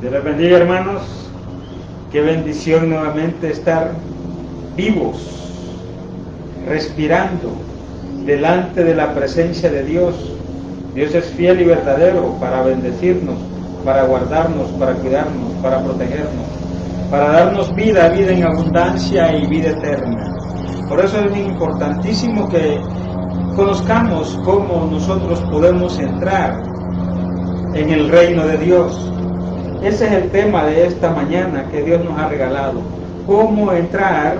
Dios les bendiga, hermanos. Qué bendición nuevamente estar vivos, respirando delante de la presencia de Dios. Dios es fiel y verdadero para bendecirnos, para guardarnos, para cuidarnos, para protegernos, para darnos vida, vida en abundancia y vida eterna. Por eso es importantísimo que conozcamos cómo nosotros podemos entrar en el reino de Dios. Ese es el tema de esta mañana que Dios nos ha regalado. Cómo entrar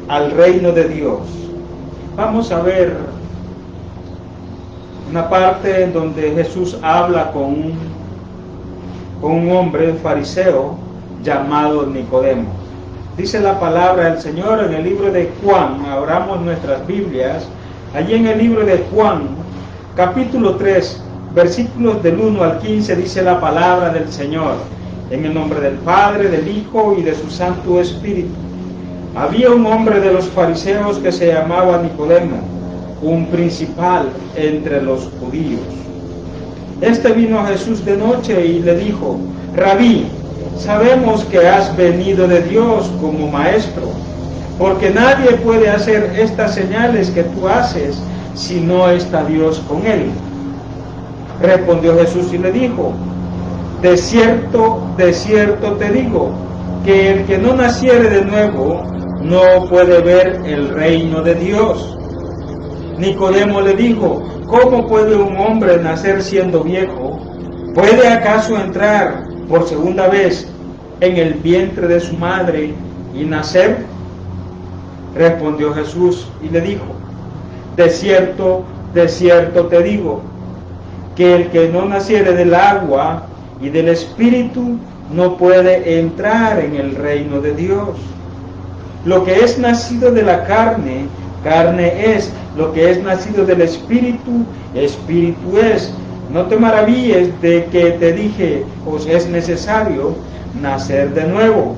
al reino de Dios. Vamos a ver una parte en donde Jesús habla con un hombre, un fariseo, llamado Nicodemo. Dice la palabra del Señor en el libro de Juan. Abramos nuestras Biblias. Allí en el libro de Juan, capítulo 3, versículos del 1 al 15, dice la palabra del Señor. En el nombre del Padre, del Hijo y de su Santo Espíritu. Había un hombre de los fariseos que se llamaba Nicodemo, un principal entre los judíos. Este vino a Jesús de noche y le dijo: Rabí, sabemos que has venido de Dios como maestro, porque nadie puede hacer estas señales que tú haces si no está Dios con él. Respondió Jesús y le dijo: de cierto te digo, que el que no naciere de nuevo no puede ver el reino de Dios. Nicodemo le dijo: ¿cómo puede un hombre nacer siendo viejo? ¿Puede acaso entrar por segunda vez en el vientre de su madre y nacer? Respondió Jesús y le dijo: de cierto te digo, que el que no naciere del agua y del Espíritu no puede entrar en el reino de Dios. Lo que es nacido de la carne, carne es; lo que es nacido del Espíritu, Espíritu es. No te maravilles de que te dije: os es necesario nacer de nuevo.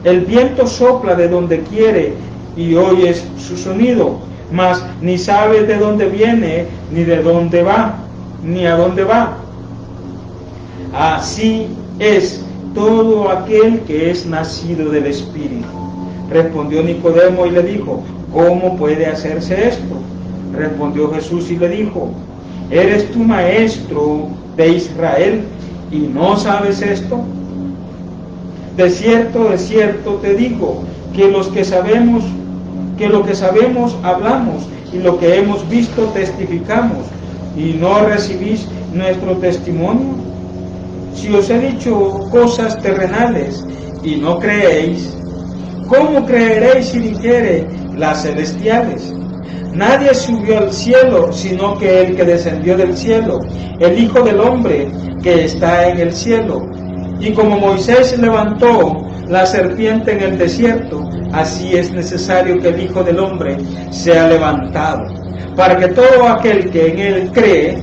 El viento sopla de donde quiere y oyes su sonido, mas ni sabes de dónde viene, ni de dónde va, ni a dónde va. Así es todo aquel que es nacido del Espíritu. Respondió Nicodemo y le dijo: ¿cómo puede hacerse esto? Respondió Jesús y le dijo: ¿eres tú maestro de Israel y no sabes esto? De cierto te digo, que lo que sabemos hablamos, y lo que hemos visto testificamos, y no recibís nuestro testimonio. Si os he dicho cosas terrenales y no creéis, ¿cómo creeréis si dijere las celestiales? Nadie subió al cielo sino que el que descendió del cielo, el Hijo del Hombre que está en el cielo. Y como Moisés levantó la serpiente en el desierto, así es necesario que el Hijo del Hombre sea levantado, para que todo aquel que en él cree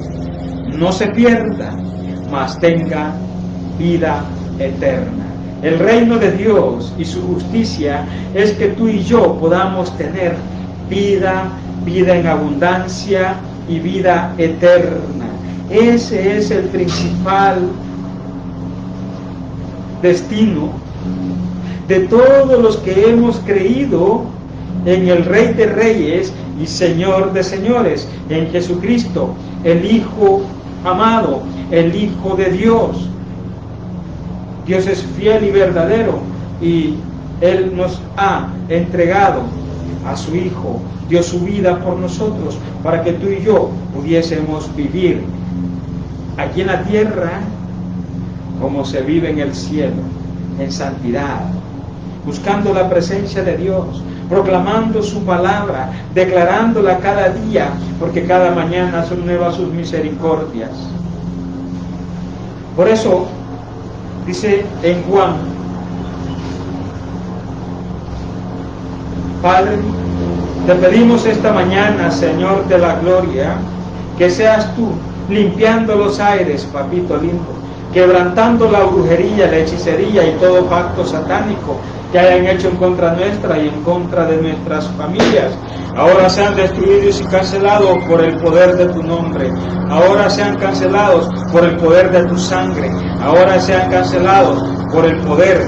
no se pierda, mas tenga vida eterna. El reino de Dios y su justicia es que tú y yo podamos tener vida en abundancia y vida eterna. Ese es el principal destino de todos los que hemos creído en el Rey de Reyes y Señor de Señores, en Jesucristo, el Hijo amado, el Hijo de Dios. Dios es fiel y verdadero y Él nos ha entregado a su Hijo, dio su vida por nosotros para que tú y yo pudiésemos vivir aquí en la tierra como se vive en el cielo, en santidad, buscando la presencia de Dios, proclamando su palabra, declarándola cada día, porque cada mañana son nuevas sus misericordias. Por eso dice en Juan: Padre, te pedimos esta mañana, Señor de la gloria, que seas tú limpiando los aires, papito lindo, quebrantando la brujería, la hechicería y todo pacto satánico que hayan hecho en contra nuestra y en contra de nuestras familias. Ahora sean destruidos y cancelados por el poder de tu nombre. Ahora sean cancelados por el poder de tu sangre. Ahora sean cancelados por el poder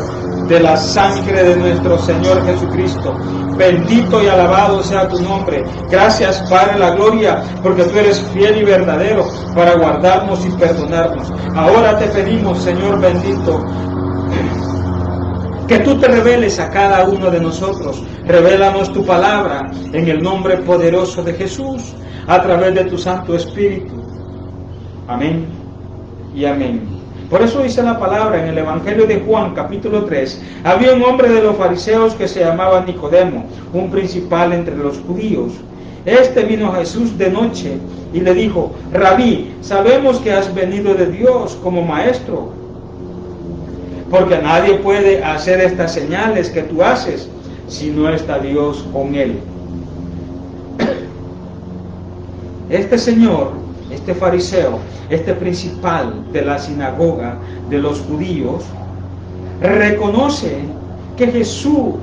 de la sangre de nuestro Señor Jesucristo. Bendito y alabado sea tu nombre. Gracias, Padre de la gloria, porque tú eres fiel y verdadero para guardarnos y perdonarnos. Ahora te pedimos, Señor bendito, que tú te reveles a cada uno de nosotros. Revélanos tu palabra en el nombre poderoso de Jesús, a través de tu Santo Espíritu. Amén y amén. Por eso dice la palabra en el Evangelio de Juan, capítulo 3, había un hombre de los fariseos que se llamaba Nicodemo, un principal entre los judíos. Este vino a Jesús de noche y le dijo: Rabí, sabemos que has venido de Dios como maestro, porque nadie puede hacer estas señales que tú haces si no está Dios con él. Este señor, este fariseo, este principal de la sinagoga de los judíos, reconoce que Jesús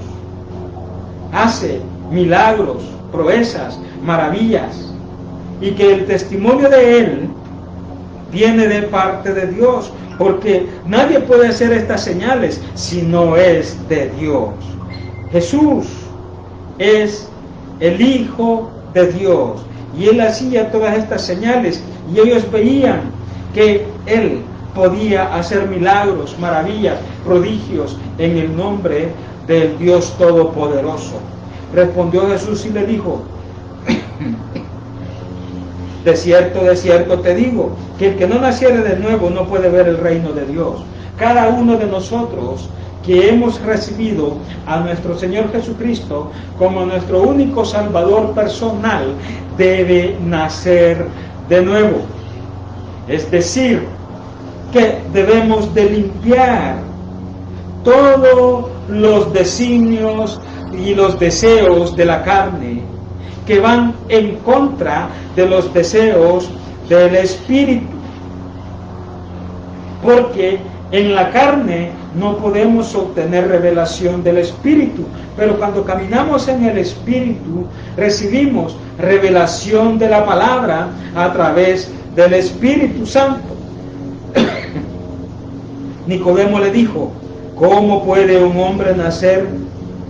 hace milagros, proezas, maravillas, y que el testimonio de él viene de parte de Dios, porque nadie puede hacer estas señales si no es de Dios. Jesús es el Hijo de Dios, y él hacía todas estas señales, y ellos veían que él podía hacer milagros, maravillas, prodigios en el nombre del Dios Todopoderoso. Respondió Jesús y le dijo: de cierto te digo, que el que no naciere de nuevo no puede ver el reino de Dios. Cada uno de nosotros que hemos recibido a nuestro Señor Jesucristo como nuestro único Salvador personal, debe nacer de nuevo. Es decir, que debemos de limpiar todos los designios y los deseos de la carne que van en contra de los deseos del Espíritu. Porque en la carne no podemos obtener revelación del Espíritu, pero cuando caminamos en el Espíritu recibimos revelación de la palabra a través del Espíritu Santo. Nicodemo le dijo: ¿cómo puede un hombre nacer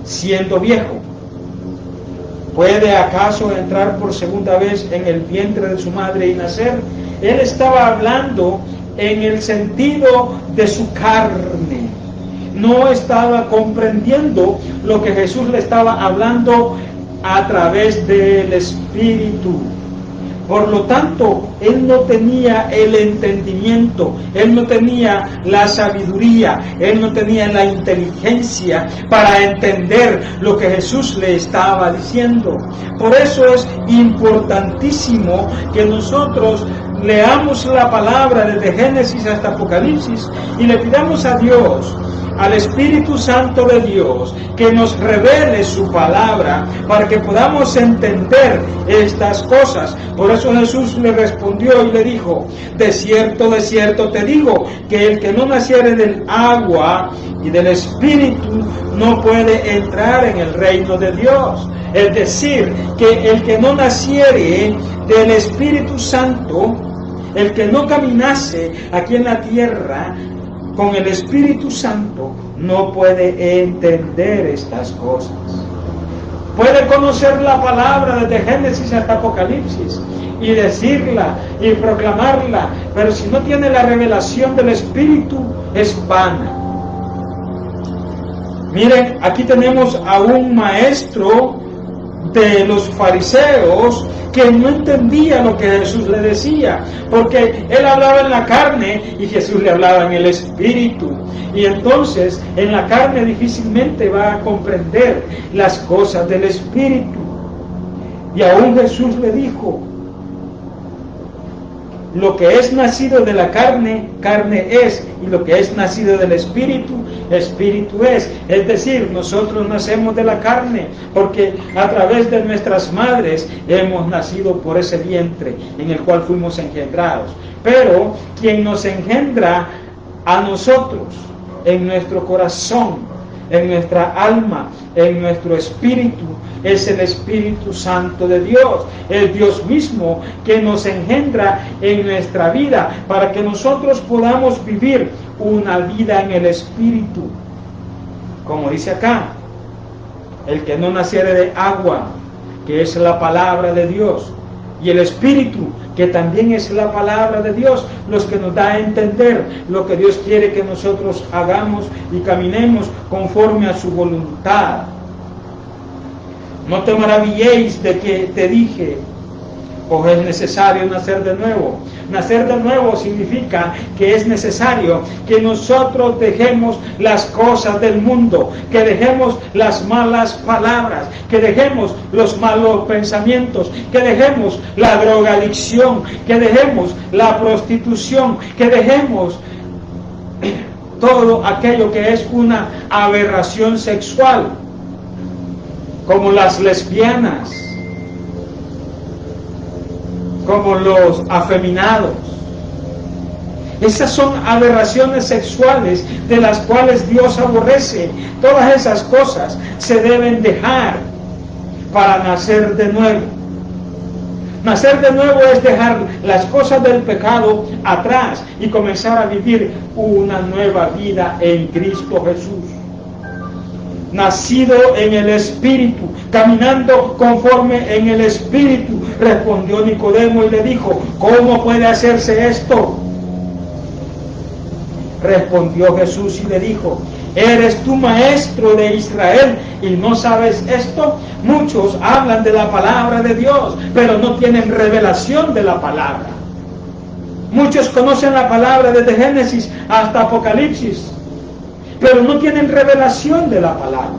siendo viejo? ¿Puede acaso entrar por segunda vez en el vientre de su madre y nacer? Él estaba hablando en el sentido de su carne. No estaba comprendiendo lo que Jesús le estaba hablando a través del Espíritu. Por lo tanto, él no tenía el entendimiento, él no tenía la sabiduría, él no tenía la inteligencia para entender lo que Jesús le estaba diciendo. Por eso es importantísimo que nosotros leamos la palabra desde Génesis hasta Apocalipsis y le pidamos a Dios, al Espíritu Santo de Dios, que nos revele su palabra para que podamos entender estas cosas. Por eso Jesús le respondió y le dijo: de cierto te digo, que el que no naciere del agua y del Espíritu no puede entrar en el reino de Dios. Es decir, que el que no naciere del Espíritu Santo, el que no caminase aquí en la tierra con el Espíritu Santo, no puede entender estas cosas. Puede conocer la palabra desde Génesis hasta Apocalipsis y decirla y proclamarla, pero si no tiene la revelación del Espíritu, es vana. Miren, aquí tenemos a un maestro de los fariseos que no entendía lo que Jesús le decía, porque él hablaba en la carne y Jesús le hablaba en el Espíritu, y entonces en la carne difícilmente va a comprender las cosas del Espíritu. Y aún Jesús le dijo: lo que es nacido de la carne, carne es, y lo que es nacido del Espíritu, Espíritu es. Es decir, nosotros nacemos de la carne, porque a través de nuestras madres hemos nacido por ese vientre en el cual fuimos engendrados. Pero quien nos engendra a nosotros, en nuestro corazón, en nuestra alma, en nuestro espíritu, es el Espíritu Santo de Dios, el Dios mismo que nos engendra en nuestra vida para que nosotros podamos vivir una vida en el Espíritu. Como dice acá, el que no naciere de agua, que es la palabra de Dios, y el Espíritu, que también es la palabra de Dios, los que nos da a entender lo que Dios quiere que nosotros hagamos y caminemos conforme a su voluntad. No te maravilléis de que te dije, pues es necesario nacer de nuevo. Nacer de nuevo significa que es necesario que nosotros dejemos las cosas del mundo, que dejemos las malas palabras, que dejemos los malos pensamientos, que dejemos la drogadicción, que dejemos la prostitución, que dejemos todo aquello que es una aberración sexual, como las lesbianas, como los afeminados. Esas son aberraciones sexuales de las cuales Dios aborrece. Todas esas cosas se deben dejar para nacer de nuevo. Nacer de nuevo es dejar las cosas del pecado atrás y comenzar a vivir una nueva vida en Cristo Jesús. Nacido en el Espíritu, caminando conforme en el Espíritu, respondió Nicodemo y le dijo, ¿cómo puede hacerse esto? Respondió Jesús y le dijo, ¿eres tú maestro de Israel y no sabes esto? Muchos hablan de la palabra de Dios, pero no tienen revelación de la palabra. Muchos conocen la palabra desde Génesis hasta Apocalipsis, pero no tienen revelación de la palabra.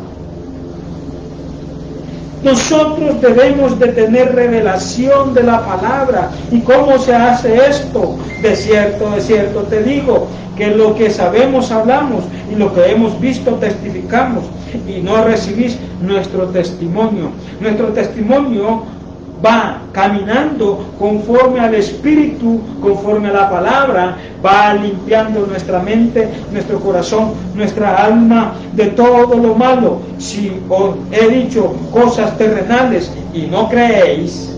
Nosotros debemos de tener revelación de la palabra. ¿Y cómo se hace esto? De cierto te digo, que lo que sabemos hablamos y lo que hemos visto testificamos, y no recibís nuestro testimonio. Nuestro testimonio va caminando conforme al Espíritu, conforme a la palabra, va limpiando nuestra mente, nuestro corazón, nuestra alma de todo lo malo. Si os he dicho cosas terrenales y no creéis,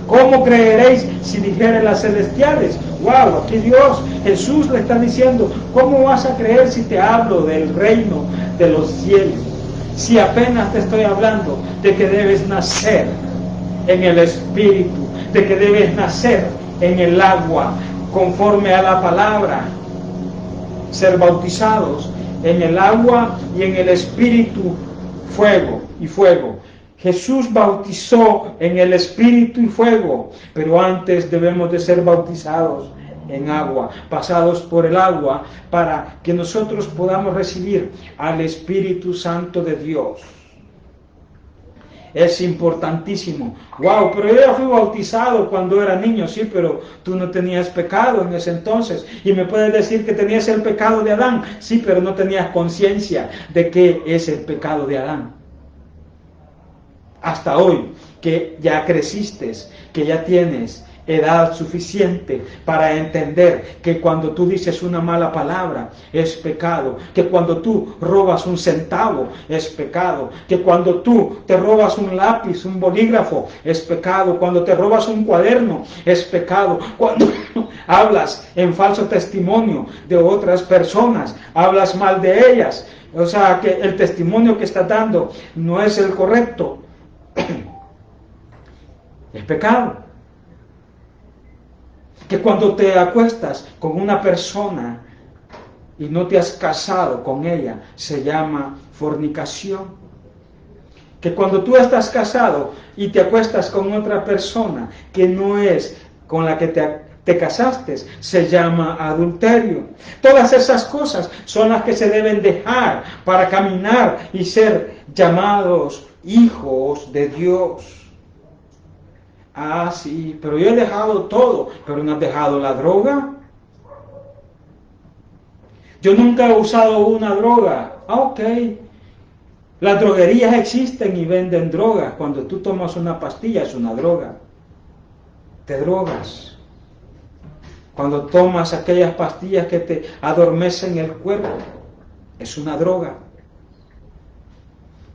¿cómo creeréis si dijere las celestiales? Wow, aquí Dios, Jesús le está diciendo, ¿cómo vas a creer si te hablo del reino de los cielos? Si apenas te estoy hablando de que debes nacer en el Espíritu, de que debes nacer en el agua, conforme a la palabra, ser bautizados en el agua y en el Espíritu, fuego y fuego. Jesús bautizó en el Espíritu y fuego, pero antes debemos de ser bautizados en agua, pasados por el agua, para que nosotros podamos recibir al Espíritu Santo de Dios. Es importantísimo. Wow, pero yo ya fui bautizado cuando era niño. Sí, pero tú no tenías pecado en ese entonces. Y me puedes decir que tenías el pecado de Adán. Sí, pero no tenías conciencia de qué es el pecado de Adán. Hasta hoy, que ya creciste, que ya tienes edad suficiente para entender que cuando tú dices una mala palabra es pecado, que cuando tú robas un centavo es pecado, que cuando tú te robas un lápiz, un bolígrafo es pecado, cuando te robas un cuaderno es pecado, cuando hablas en falso testimonio de otras personas, hablas mal de ellas, o sea que el testimonio que estás dando no es el correcto, es pecado. Que cuando te acuestas con una persona y no te has casado con ella, se llama fornicación. Que cuando tú estás casado y te acuestas con otra persona que no es con la que te casaste, se llama adulterio. Todas esas cosas son las que se deben dejar para caminar y ser llamados hijos de Dios. Ah, sí, pero yo he dejado todo. ¿Pero no has dejado la droga? Yo nunca he usado una droga. Ah, ok. Las droguerías existen y venden drogas. Cuando tú tomas una pastilla es una droga. Te drogas. Cuando tomas aquellas pastillas que te adormecen el cuerpo, es una droga.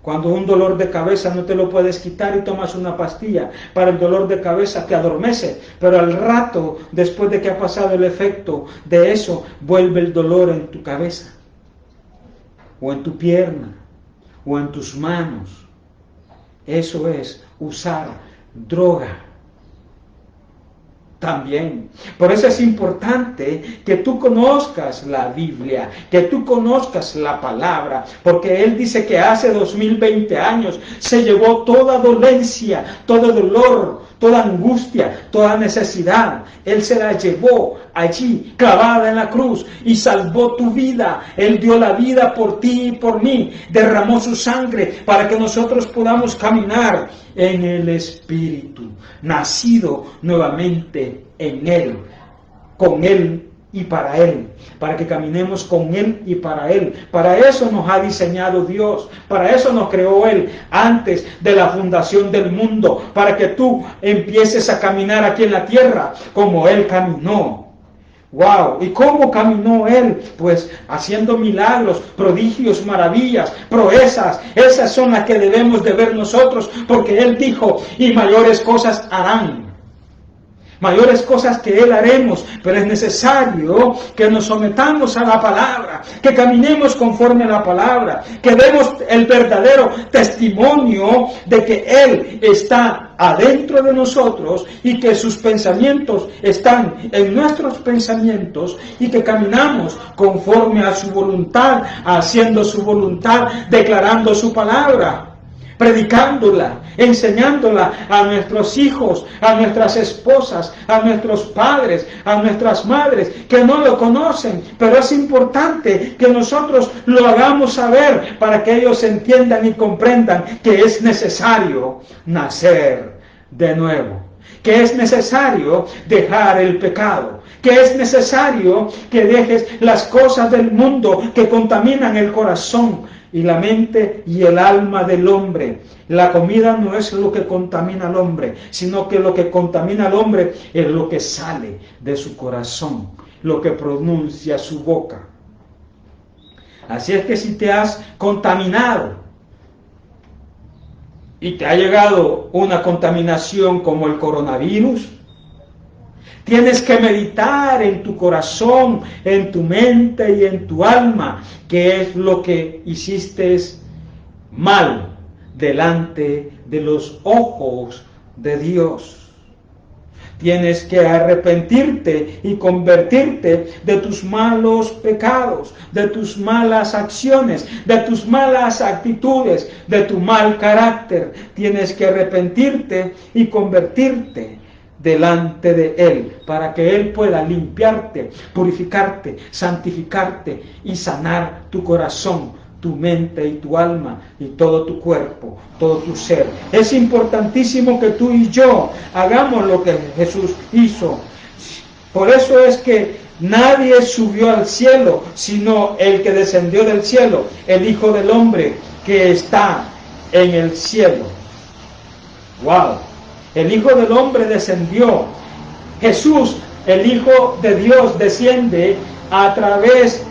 Cuando un dolor de cabeza no te lo puedes quitar y tomas una pastilla para el dolor de cabeza, te adormece, pero al rato, después de que ha pasado el efecto de eso, vuelve el dolor en tu cabeza, o en tu pierna, o en tus manos. Eso es usar droga. También. Por eso es importante que tú conozcas la Biblia, que tú conozcas la palabra, porque Él dice que hace 2020 años se llevó toda dolencia, todo dolor, toda angustia, toda necesidad. Él se la llevó allí, clavada en la cruz, y salvó tu vida. Él dio la vida por ti y por mí, derramó su sangre para que nosotros podamos caminar en el Espíritu, nacido nuevamente en Él, con Él y para Él, para que caminemos con Él y para Él. Para eso nos ha diseñado Dios, para eso nos creó Él antes de la fundación del mundo, para que tú empieces a caminar aquí en la tierra como Él caminó. ¡Wow! ¿Y cómo caminó Él? Pues haciendo milagros, prodigios, maravillas, proezas. Esas son las que debemos de ver nosotros, porque Él dijo, y mayores cosas harán. Mayores cosas que Él haremos, pero es necesario que nos sometamos a la palabra, que caminemos conforme a la palabra, que demos el verdadero testimonio de que Él está adentro de nosotros y que sus pensamientos están en nuestros pensamientos y que caminamos conforme a su voluntad, haciendo su voluntad, declarando su palabra, predicándola, enseñándola a nuestros hijos, a nuestras esposas, a nuestros padres, a nuestras madres, que no lo conocen, pero es importante que nosotros lo hagamos saber para que ellos entiendan y comprendan que es necesario nacer de nuevo, que es necesario dejar el pecado, que es necesario que dejes las cosas del mundo que contaminan el corazón y la mente y el alma del hombre. La comida no es lo que contamina al hombre, sino que lo que contamina al hombre es lo que sale de su corazón, lo que pronuncia su boca. Así es que si te has contaminado y te ha llegado una contaminación como el coronavirus, tienes que meditar en tu corazón, en tu mente y en tu alma, qué es lo que hiciste mal delante de los ojos de Dios. Tienes que arrepentirte y convertirte de tus malos pecados, de tus malas acciones, de tus malas actitudes, de tu mal carácter. Tienes que arrepentirte y convertirte delante de Él, para que Él pueda limpiarte, purificarte, santificarte y sanar tu corazón, tu mente y tu alma y todo tu cuerpo, todo tu ser. Es importantísimo que tú y yo hagamos lo que Jesús hizo. Por eso es que nadie subió al cielo, sino el que descendió del cielo, el Hijo del Hombre que está en el cielo. ¡Wow! El Hijo del Hombre descendió. Jesús, el Hijo de Dios, desciende a través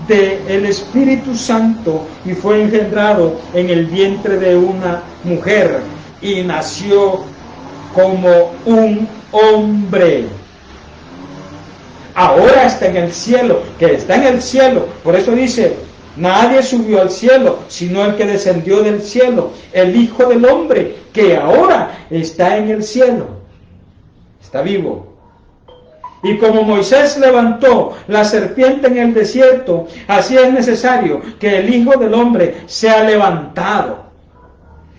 del Espíritu Santo y fue engendrado en el vientre de una mujer y nació como un hombre. Ahora está en el cielo, que está en el cielo. Por eso dice, nadie subió al cielo, sino el que descendió del cielo, el Hijo del Hombre, que ahora está en el cielo. Está vivo. Y como Moisés levantó la serpiente en el desierto, así es necesario que el Hijo del Hombre sea levantado.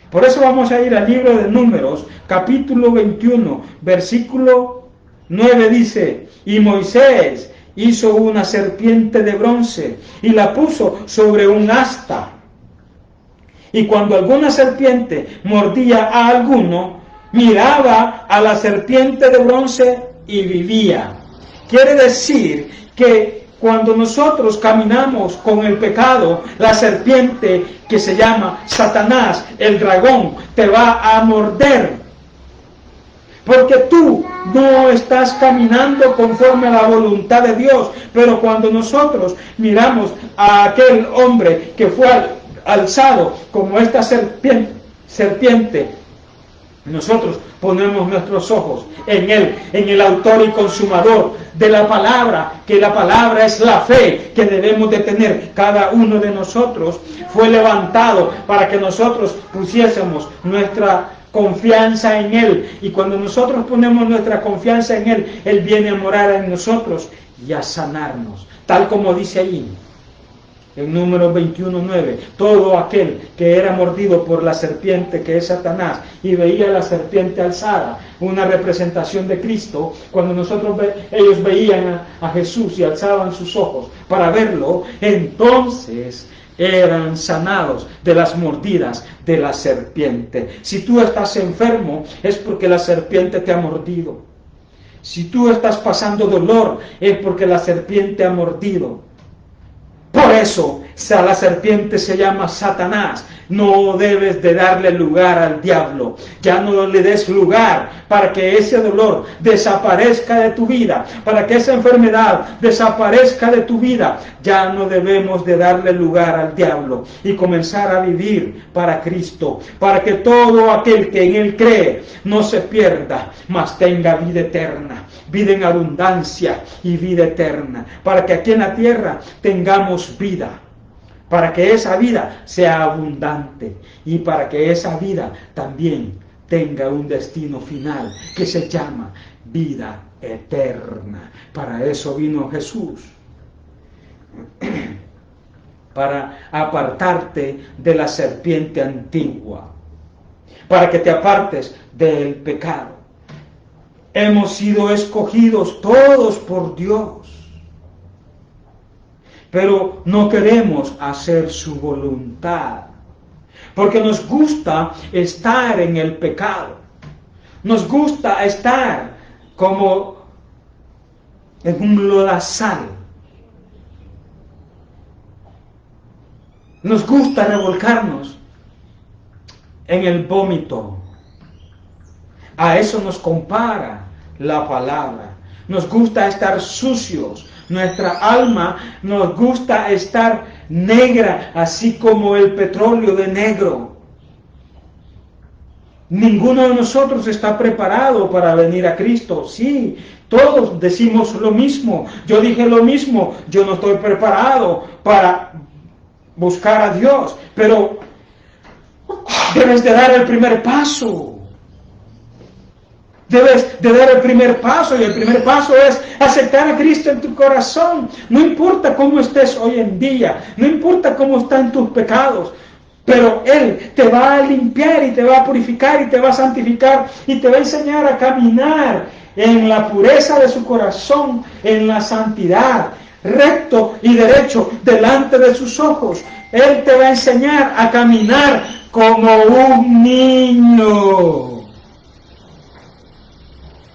Por eso vamos a ir al libro de Números, capítulo 21, versículo 9 dice, y Moisés hizo una serpiente de bronce y la puso sobre un asta. Y cuando alguna serpiente mordía a alguno, miraba a la serpiente de bronce y vivía. Quiere decir que cuando nosotros caminamos con el pecado, la serpiente que se llama Satanás, el dragón, te va a morder. porque tú no estás caminando conforme a la voluntad de Dios. Pero cuando nosotros miramos a aquel hombre que fue alzado como esta serpiente, nosotros ponemos nuestros ojos en Él, en el autor y consumador de la palabra, que la palabra es la fe que debemos de tener. Cada uno de nosotros fue levantado para que nosotros pusiésemos nuestra confianza en Él, y cuando nosotros ponemos nuestra confianza en Él, Él viene a morar en nosotros y a sanarnos, tal como dice allí en Números 21:9, todo aquel que era mordido por la serpiente, que es Satanás, y veía la serpiente alzada, una representación de Cristo. Cuando ellos veían a Jesús y alzaban sus ojos para verlo, entonces eran sanados de las mordidas de la serpiente. Si tú estás enfermo, es porque la serpiente te ha mordido. Si tú estás pasando dolor, es porque la serpiente ha mordido. Por eso la serpiente se llama Satanás. No debes de darle lugar al diablo. Ya no le des lugar para que ese dolor desaparezca de tu vida, para que esa enfermedad desaparezca de tu vida. Ya no debemos de darle lugar al diablo y comenzar a vivir para Cristo, para que todo aquel que en Él cree no se pierda, mas tenga vida eterna, vida en abundancia y vida eterna, para que aquí en la tierra tengamos vida, para que esa vida sea abundante y para que esa vida también tenga un destino final que se llama vida eterna. Para eso vino Jesús, para apartarte de la serpiente antigua, para que te apartes del pecado. Hemos sido escogidos todos por Dios, pero no queremos hacer su voluntad, porque nos gusta estar en el pecado, nos gusta estar como en un lodazal, nos gusta revolcarnos en el vómito. A eso nos compara la palabra. Nos gusta estar sucios. Nuestra alma nos gusta estar negra, así como el petróleo de negro. Ninguno de nosotros está preparado para venir a Cristo. Sí, todos decimos lo mismo. Yo dije lo mismo. Yo no estoy preparado para buscar a Dios. Pero debes de dar el primer paso. Debes de dar el primer paso, y el primer paso es aceptar a Cristo en tu corazón. No importa cómo estés hoy en día, no importa cómo están tus pecados, pero Él te va a limpiar y te va a purificar y te va a santificar y te va a enseñar a caminar en la pureza de su corazón, en la santidad, recto y derecho delante de sus ojos. Él te va a enseñar a caminar como un niño.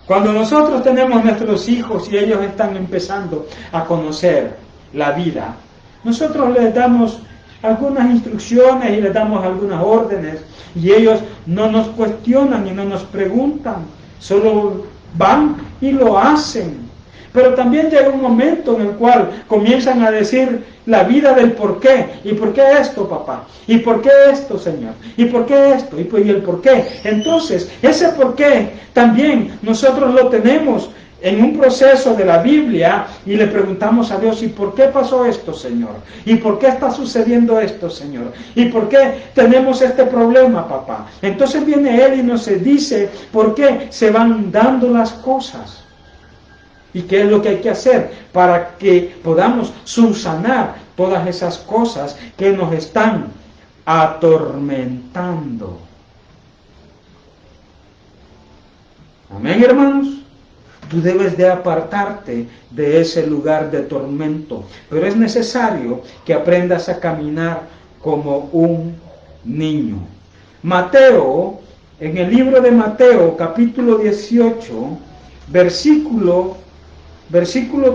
Cuando nosotros tenemos nuestros hijos y ellos están empezando a conocer la vida, nosotros les damos algunas instrucciones y les damos algunas órdenes, y ellos no nos cuestionan y no nos preguntan, solo van y lo hacen. Pero también llega un momento en el cual comienzan a decir la vida del por qué. ¿Y por qué esto, papá? ¿Y por qué esto, Señor? ¿Y por qué esto? ¿Y el por qué? Entonces, ese por qué también nosotros lo tenemos en un proceso de la Biblia, y le preguntamos a Dios: ¿y por qué pasó esto, Señor? ¿Y por qué está sucediendo esto, Señor? ¿Y por qué tenemos este problema, papá? Entonces viene Él y nos dice por qué se van dando las cosas. ¿Y qué es lo que hay que hacer para que podamos subsanar todas esas cosas que nos están atormentando? Amén, hermanos. Tú debes de apartarte de ese lugar de tormento, pero es necesario que aprendas a caminar como un niño. Mateo, en el libro de Mateo, capítulo 18, versículo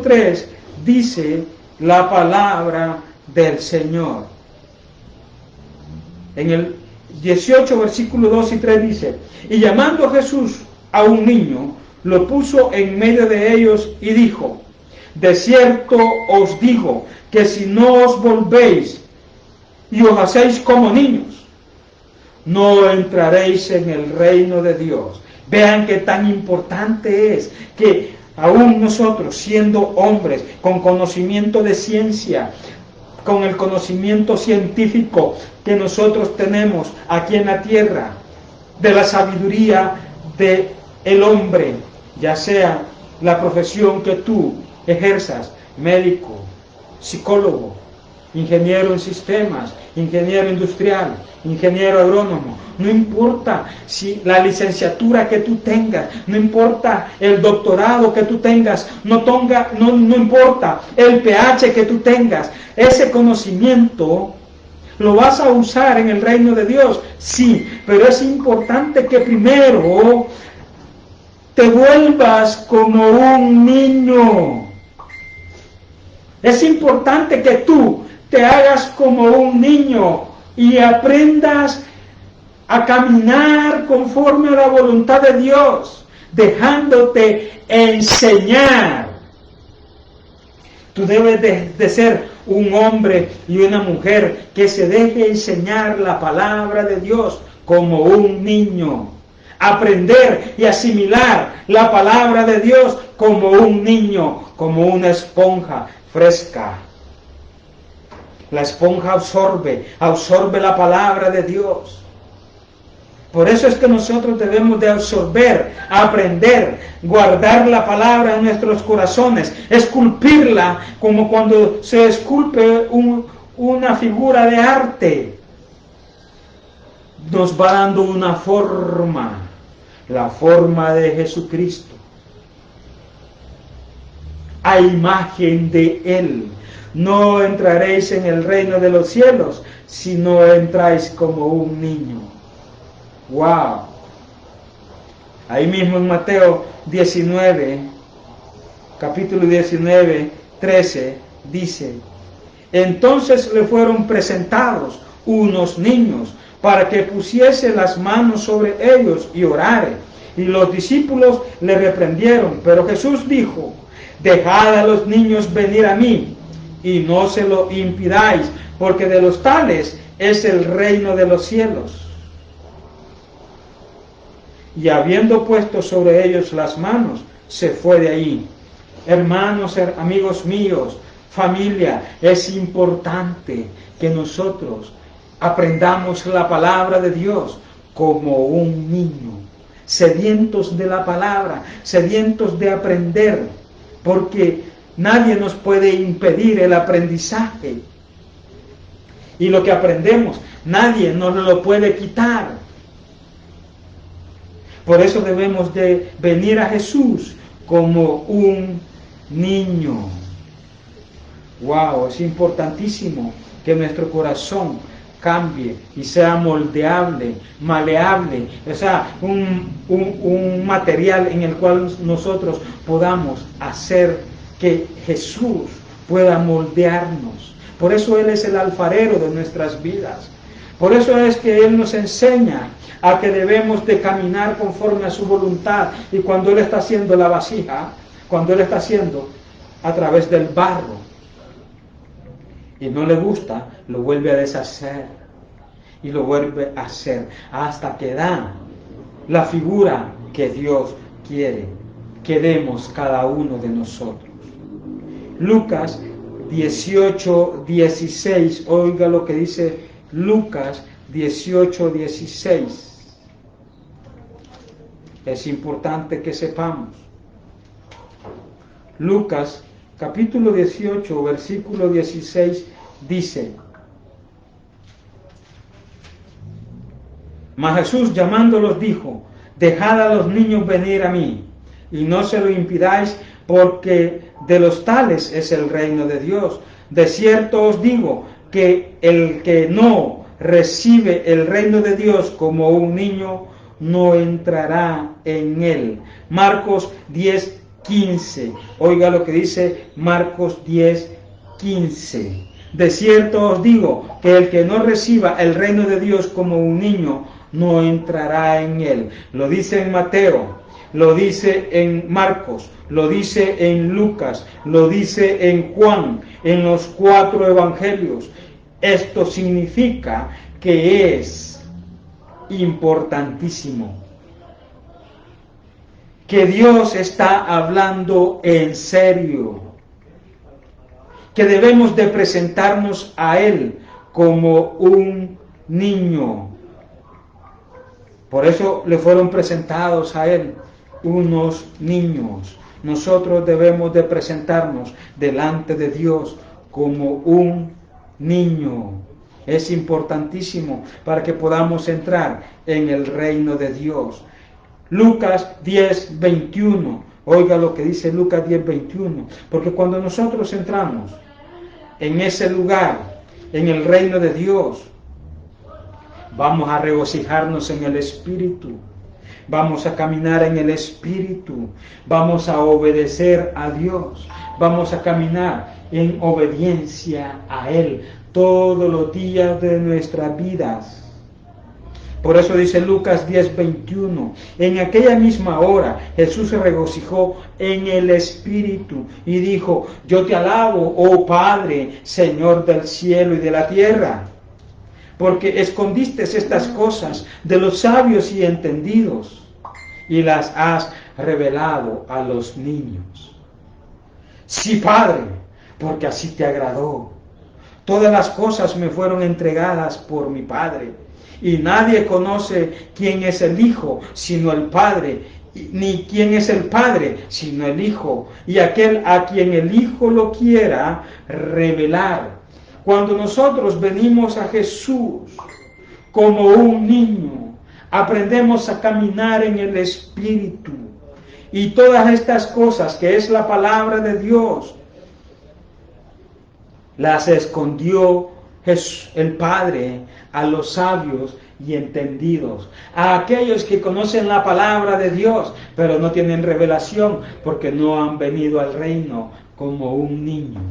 3, dice la palabra del Señor. En el 18, versículo 2 y 3 dice: y llamando a Jesús a un niño, lo puso en medio de ellos y dijo: de cierto os digo que si no os volvéis y os hacéis como niños, no entraréis en el reino de Dios. Vean qué tan importante es que aún nosotros, siendo hombres con conocimiento de ciencia, con el conocimiento científico que nosotros tenemos aquí en la tierra, de la sabiduría del hombre, ya sea la profesión que tú ejerzas, médico, psicólogo, ingeniero en sistemas, ingeniero industrial, ingeniero agrónomo, no importa si la licenciatura que tú tengas, no importa el doctorado que tú tengas, no importa el PH que tú tengas, ese conocimiento lo vas a usar en el reino de Dios, sí, pero es importante que primero te vuelvas como un niño. Es importante que tú te hagas como un niño y aprendas a caminar conforme a la voluntad de Dios, dejándote enseñar. Tú debes de ser un hombre y una mujer que se deje enseñar la palabra de Dios como un niño. Aprender y asimilar la palabra de Dios como un niño, como una esponja fresca. La esponja absorbe la palabra de Dios. Por eso es que nosotros debemos de absorber, aprender, guardar la palabra en nuestros corazones, esculpirla como cuando se esculpe una figura de arte. Nos va dando una forma, la forma de Jesucristo, a imagen de Él. No entraréis en el reino de los cielos si no entráis como un niño. ¡Wow! Ahí mismo en Mateo 19, capítulo 19, 13, dice: entonces le fueron presentados unos niños para que pusiese las manos sobre ellos y orare. Y los discípulos le reprendieron, pero Jesús dijo: dejad a los niños venir a mí, y no se lo impidáis, porque de los tales es el reino de los cielos. Y habiendo puesto sobre ellos las manos, se fue de ahí. Hermanos, amigos míos, familia, es importante que nosotros aprendamos la palabra de Dios como un niño, sedientos de la palabra, sedientos de aprender, porque nadie nos puede impedir el aprendizaje. Y lo que aprendemos, nadie nos lo puede quitar. Por eso debemos de venir a Jesús como un niño. Wow, es importantísimo que nuestro corazón cambie y sea moldeable, maleable, o sea, un material en el cual nosotros podamos hacer que Jesús pueda moldearnos. Por eso Él es el alfarero de nuestras vidas. Por eso es que Él nos enseña a que debemos de caminar conforme a su voluntad. Y cuando Él está haciendo la vasija, cuando Él está haciendo a través del barro, y no le gusta, lo vuelve a deshacer y lo vuelve a hacer hasta que da la figura que Dios quiere que demos cada uno de nosotros. Lucas 18:16, oiga lo que dice Lucas 18:16. Es importante que sepamos. Lucas capítulo 18, versículo 16 dice: mas Jesús llamándolos dijo: dejad a los niños venir a mí, y no se lo impidáis, porque de los tales es el reino de Dios. De cierto os digo que el que no recibe el reino de Dios como un niño, no entrará en él. Marcos 10:15. Oiga lo que dice Marcos 10:15. De cierto os digo que el que no reciba el reino de Dios como un niño, no entrará en él. Lo dice en Mateo lo dice en Marcos, lo dice en Lucas, lo dice en Juan, en los 4 evangelios. Esto significa que es importantísimo, que Dios está hablando en serio, que debemos de presentarnos a Él como un niño. Por eso le fueron presentados a Él unos niños. Nosotros debemos de presentarnos delante de Dios como un niño. Es importantísimo para que podamos entrar en el reino de Dios. Lucas 10:21. Oiga lo que dice Lucas 10:21. Porque cuando nosotros entramos en ese lugar, en el reino de Dios, vamos a regocijarnos en el Espíritu. Vamos a caminar en el Espíritu. Vamos a obedecer a Dios. Vamos a caminar en obediencia a Él todos los días de nuestras vidas. Por eso dice Lucas 10:21, en aquella misma hora Jesús se regocijó en el Espíritu y dijo, yo te alabo, oh Padre, Señor del cielo y de la tierra, porque escondiste estas cosas de los sabios y entendidos y las has revelado a los niños. Sí, Padre, porque así te agradó. Todas las cosas me fueron entregadas por mi Padre, y nadie conoce quién es el Hijo sino el Padre, ni quién es el Padre sino el Hijo, y aquel a quien el Hijo lo quiera revelar. Cuando nosotros venimos a Jesús como un niño, aprendemos a caminar en el Espíritu, y todas estas cosas que es la palabra de Dios las escondió el Padre a los sabios y entendidos, a aquellos que conocen la palabra de Dios, pero no tienen revelación porque no han venido al reino como un niño,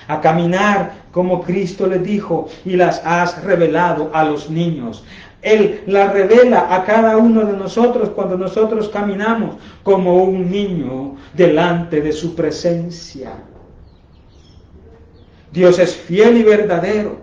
a caminar como Cristo les dijo, y las has revelado a los niños. Él las revela a cada uno de nosotros cuando nosotros caminamos como un niño delante de su presencia. Dios es fiel y verdadero.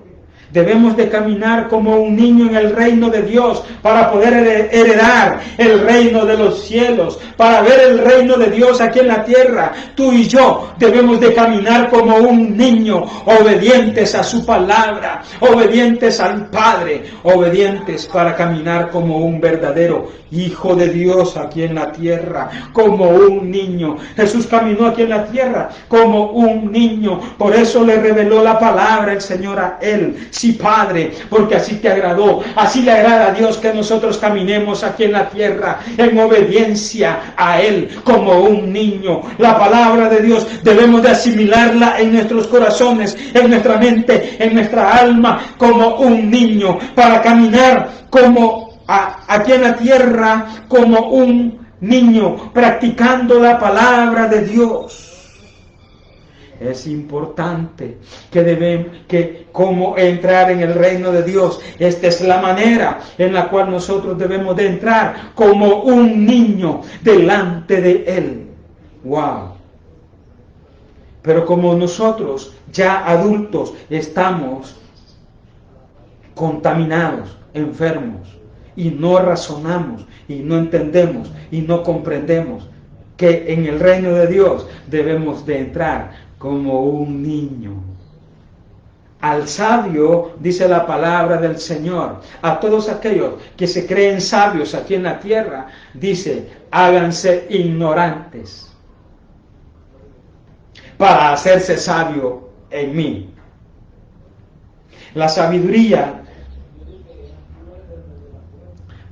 Debemos de caminar como un niño en el reino de Dios para poder heredar el reino de los cielos, para ver el reino de Dios aquí en la tierra. Tú y yo debemos de caminar como un niño, obedientes a su palabra, obedientes al Padre, obedientes para caminar como un verdadero Hijo de Dios aquí en la tierra, como un niño. Jesús caminó aquí en la tierra como un niño, por eso le reveló la palabra el Señor a él. Sí, Padre, porque así te agradó, así le agrada a Dios que nosotros caminemos aquí en la tierra en obediencia a Él como un niño. La palabra de Dios debemos de asimilarla en nuestros corazones, en nuestra mente, en nuestra alma, como un niño, para caminar como aquí en la tierra como un niño, practicando la palabra de Dios. Es importante que cómo entrar en el reino de Dios. Esta es la manera en la cual nosotros debemos de entrar como un niño delante de Él. ¡Wow! Pero como nosotros ya adultos estamos contaminados, enfermos, y no razonamos, y no entendemos, y no comprendemos que en el reino de Dios debemos de entrar como un niño. Al sabio, dice la palabra del Señor, a todos aquellos que se creen sabios aquí en la tierra, dice, háganse ignorantes para hacerse sabio en mí. La sabiduría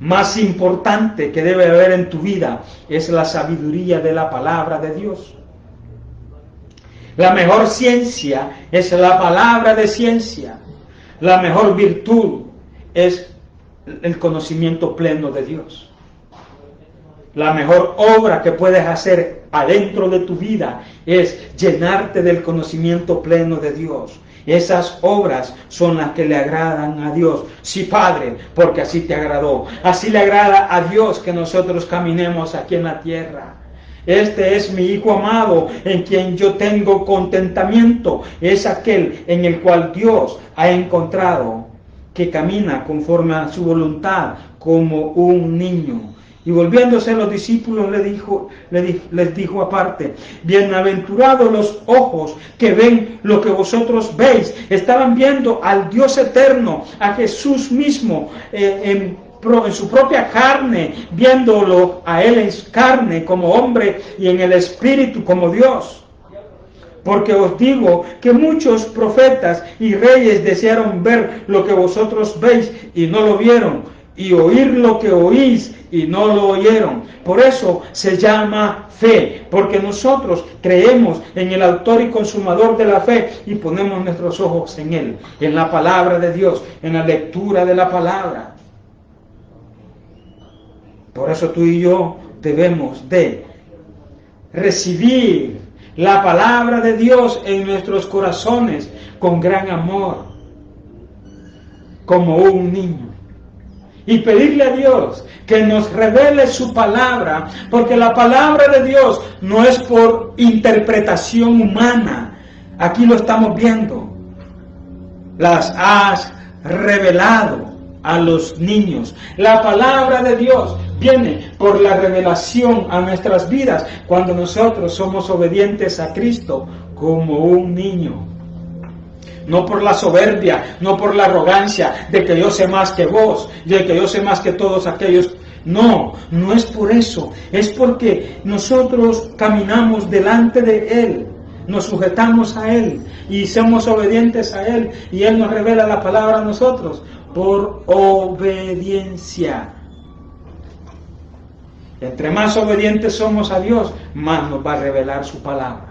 más importante que debe haber en tu vida es la sabiduría de la palabra de Dios. La mejor ciencia es la palabra de ciencia. La mejor virtud es el conocimiento pleno de Dios. La mejor obra que puedes hacer adentro de tu vida es llenarte del conocimiento pleno de Dios. Esas obras son las que le agradan a Dios. Sí, Padre, porque así te agradó. Así le agrada a Dios que nosotros caminemos aquí en la tierra. Este es mi Hijo amado, en quien yo tengo contentamiento. Es aquel en el cual Dios ha encontrado que camina conforme a su voluntad como un niño. Y volviéndose a los discípulos les dijo aparte: bienaventurados los ojos que ven lo que vosotros veis. Estaban viendo al Dios eterno, a Jesús mismo, en su propia carne, viéndolo a Él en carne como hombre y en el Espíritu como Dios. Porque os digo que muchos profetas y reyes desearon ver lo que vosotros veis y no lo vieron, y oír lo que oís y no lo oyeron. Por eso se llama fe, porque nosotros creemos en el autor y consumador de la fe y ponemos nuestros ojos en Él, en la palabra de Dios, en la lectura de la palabra. Por eso tú y yo debemos de recibir la palabra de Dios en nuestros corazones con gran amor, como un niño. Y pedirle a Dios que nos revele su palabra, porque la palabra de Dios no es por interpretación humana. Aquí lo estamos viendo. Las has revelado a los niños. La palabra de Dios viene por la revelación a nuestras vidas cuando nosotros somos obedientes a Cristo como un niño. No por la soberbia, no por la arrogancia de que yo sé más que vos, de que yo sé más que todos aquellos. No, no es por eso. Es porque nosotros caminamos delante de Él, nos sujetamos a Él y somos obedientes a Él, y Él nos revela la palabra a nosotros por obediencia. Entre más obedientes somos a Dios, más nos va a revelar su palabra.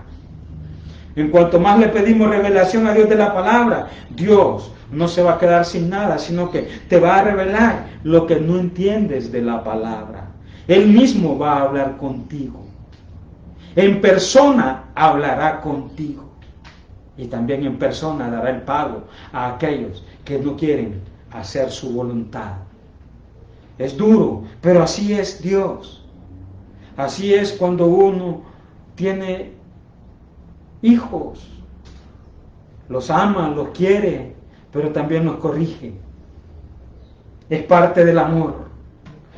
En cuanto más le pedimos revelación a Dios de la palabra, Dios no se va a quedar sin nada, sino que te va a revelar lo que no entiendes de la palabra. Él mismo va a hablar contigo. En persona hablará contigo. Y también en persona dará el pago a aquellos que no quieren hacer su voluntad. Es duro, pero así es Dios. Así es cuando uno tiene hijos. Los ama, los quiere, pero también los corrige. Es parte del amor,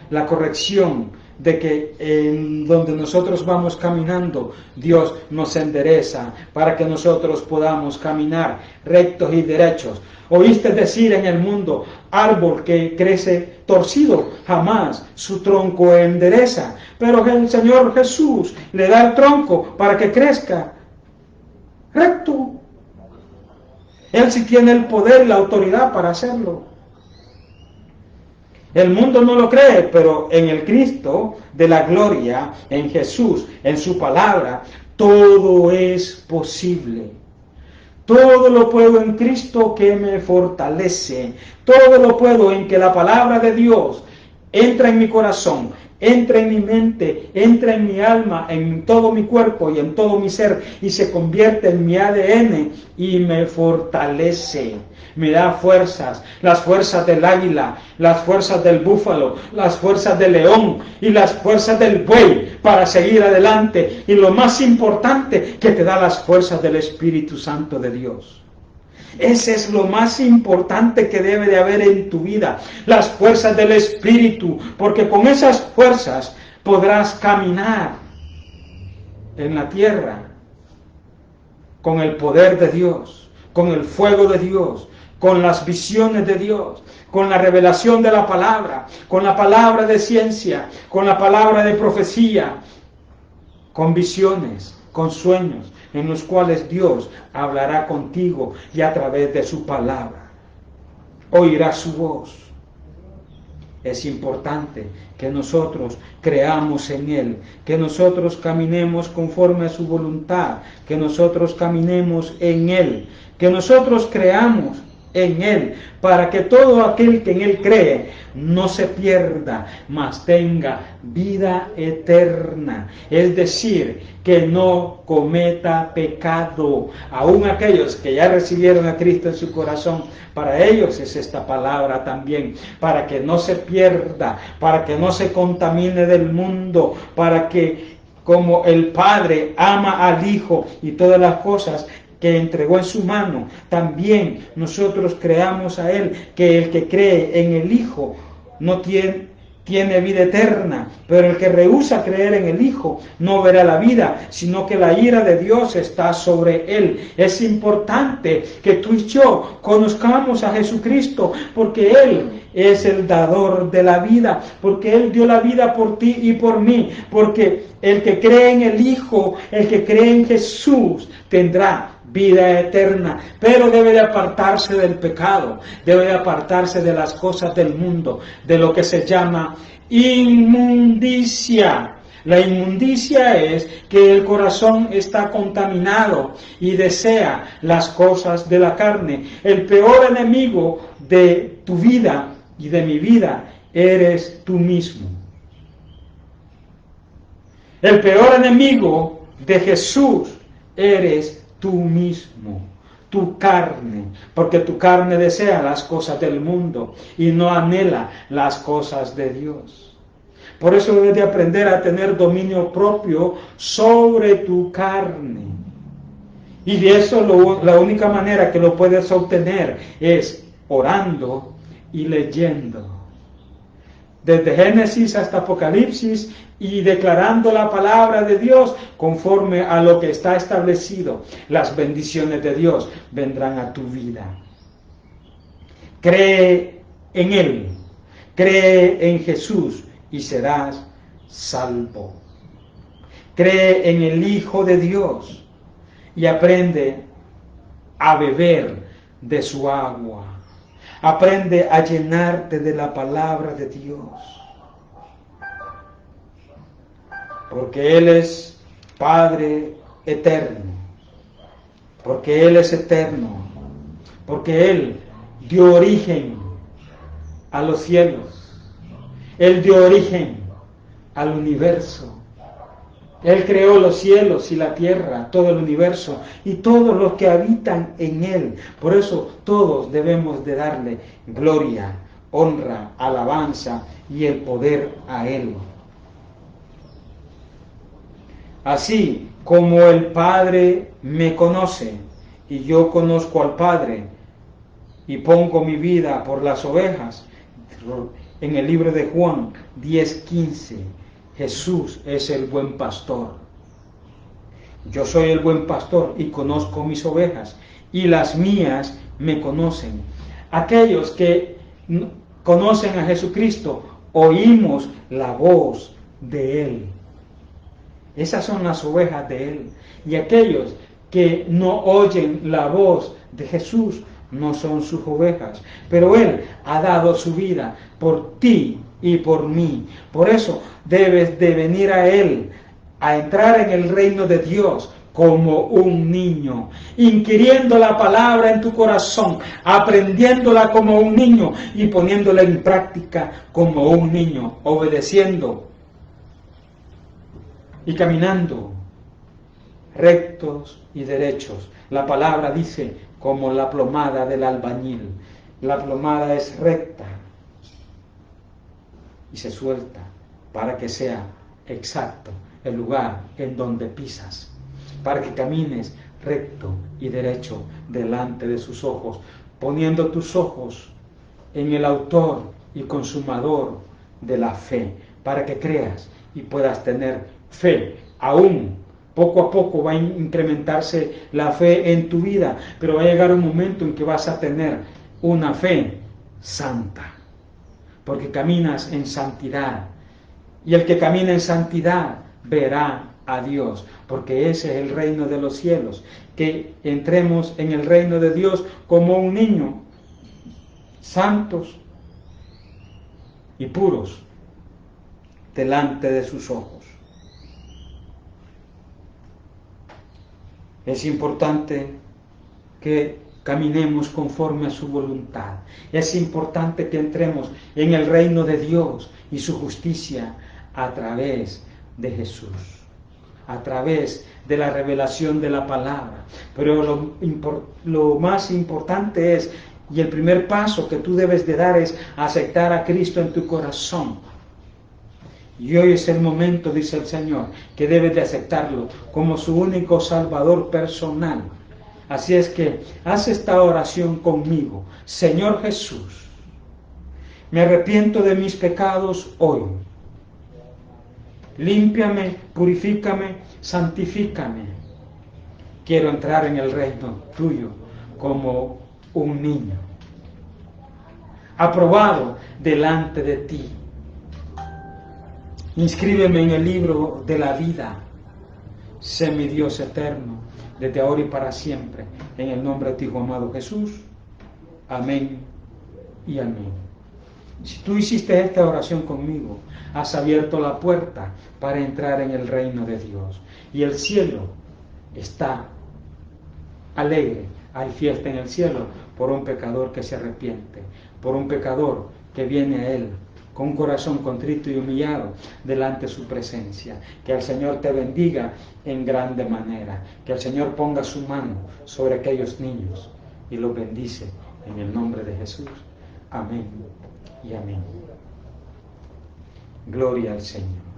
la corrección de que en donde nosotros vamos caminando, Dios nos endereza para que nosotros podamos caminar rectos y derechos. Oíste decir en el mundo: árbol que crece torcido, jamás su tronco endereza. Pero el Señor Jesús le da el tronco para que crezca recto. Él sí tiene el poder y la autoridad para hacerlo. El mundo no lo cree, pero en el Cristo de la gloria, en Jesús, en su palabra, todo es posible. Todo lo puedo en Cristo que me fortalece. Todo lo puedo en que la palabra de Dios entra en mi corazón, entra en mi mente, entra en mi alma, en todo mi cuerpo y en todo mi ser, y se convierte en mi ADN y me fortalece. Me da fuerzas, las fuerzas del águila, las fuerzas del búfalo, las fuerzas del león y las fuerzas del buey para seguir adelante. Y lo más importante, que te da las fuerzas del Espíritu Santo de Dios. Ese es lo más importante que debe de haber en tu vida, las fuerzas del Espíritu, porque con esas fuerzas podrás caminar en la tierra con el poder de Dios, con el fuego de Dios, con las visiones de Dios, con la revelación de la palabra, con la palabra de ciencia, con la palabra de profecía, con visiones, con sueños, en los cuales Dios hablará contigo y a través de su palabra. Oirás su voz. Es importante que nosotros creamos en Él, que nosotros caminemos conforme a su voluntad, que nosotros caminemos en Él, que nosotros creamos en Él, para que todo aquel que en Él cree no se pierda, mas tenga vida eterna. Es decir, que no cometa pecado. Aún aquellos que ya recibieron a Cristo en su corazón, para ellos es esta palabra también, para que no se pierda, para que no se contamine del mundo, para que como el Padre ama al Hijo y todas las cosas que entregó en su mano, también nosotros creamos a Él, que el que cree en el Hijo no tiene vida eterna, pero el que rehúsa creer en el Hijo no verá la vida, sino que la ira de Dios está sobre él. Es importante que tú y yo conozcamos a Jesucristo, porque Él es el dador de la vida, porque Él dio la vida por ti y por mí, porque el que cree en el Hijo, el que cree en Jesús, tendrá vida eterna, pero debe de apartarse del pecado, debe de apartarse de las cosas del mundo, de lo que se llama inmundicia. La inmundicia es que el corazón está contaminado y desea las cosas de la carne. El peor enemigo de tu vida y de mi vida eres tú mismo. El peor enemigo de Jesús eres tú mismo, tu carne, porque tu carne desea las cosas del mundo y no anhela las cosas de Dios. Por eso debes de aprender a tener dominio propio sobre tu carne. Y de eso la única manera que lo puedes obtener es orando y leyendo. Desde Génesis hasta Apocalipsis y declarando la palabra de Dios conforme a lo que está establecido. Las bendiciones de Dios vendrán a tu vida. Cree en Él, cree en Jesús y serás salvo. Cree en el Hijo de Dios y aprende a beber de su agua. Aprende a llenarte de la palabra de Dios. Porque Él es Padre eterno. Porque Él es eterno. Porque Él dio origen a los cielos. Él dio origen al universo. Él creó los cielos y la tierra, todo el universo y todos los que habitan en Él. Por eso todos debemos de darle gloria, honra, alabanza y el poder a Él. Así como el Padre me conoce y yo conozco al Padre y pongo mi vida por las ovejas, en el libro de Juan 10:15, Jesús es el buen pastor. Yo soy el buen pastor y conozco mis ovejas y las mías me conocen. Aquellos que conocen a Jesucristo, oímos la voz de Él. Esas son las ovejas de Él. Y aquellos que no oyen la voz de Jesús no son sus ovejas. Pero Él ha dado su vida por ti y por mí. Por eso debes de venir a Él, a entrar en el reino de Dios como un niño, inquiriendo la palabra en tu corazón, aprendiéndola como un niño y poniéndola en práctica como un niño, obedeciendo y caminando rectos y derechos. La palabra dice como la plomada del albañil. La plomada es recta y se suelta para que sea exacto el lugar en donde pisas, para que camines recto y derecho delante de sus ojos, poniendo tus ojos en el autor y consumador de la fe, para que creas y puedas tener fe. Aún poco a poco va a incrementarse la fe en tu vida, pero va a llegar un momento en que vas a tener una fe santa, porque caminas en santidad. Y el que camina en santidad verá a Dios, porque ese es el reino de los cielos, que entremos en el reino de Dios como un niño, santos y puros delante de sus ojos. Es importante que caminemos conforme a su voluntad. Es importante que entremos en el reino de Dios y su justicia a través de Jesús, a través de la revelación de la palabra. Pero lo más importante es, y el primer paso que tú debes de dar, es aceptar a Cristo en tu corazón. Y hoy es el momento, dice el Señor, que debes de aceptarlo como su único Salvador personal. Así es que haz esta oración conmigo. Señor Jesús, me arrepiento de mis pecados hoy. Límpiame, purifícame, santifícame. Quiero entrar en el reino tuyo como un niño, aprobado delante de ti. Inscríbeme en el libro de la vida. Sé mi Dios eterno, desde ahora y para siempre, en el nombre de tu Hijo amado Jesús. Amén y amén. Si tú hiciste esta oración conmigo, has abierto la puerta para entrar en el reino de Dios. Y el cielo está alegre. Hay fiesta en el cielo por un pecador que se arrepiente, por un pecador que viene a Él con un corazón contrito y humillado delante de su presencia. Que el Señor te bendiga en grande manera. Que el Señor ponga su mano sobre aquellos niños y los bendice en el nombre de Jesús. Amén y amén. Gloria al Señor.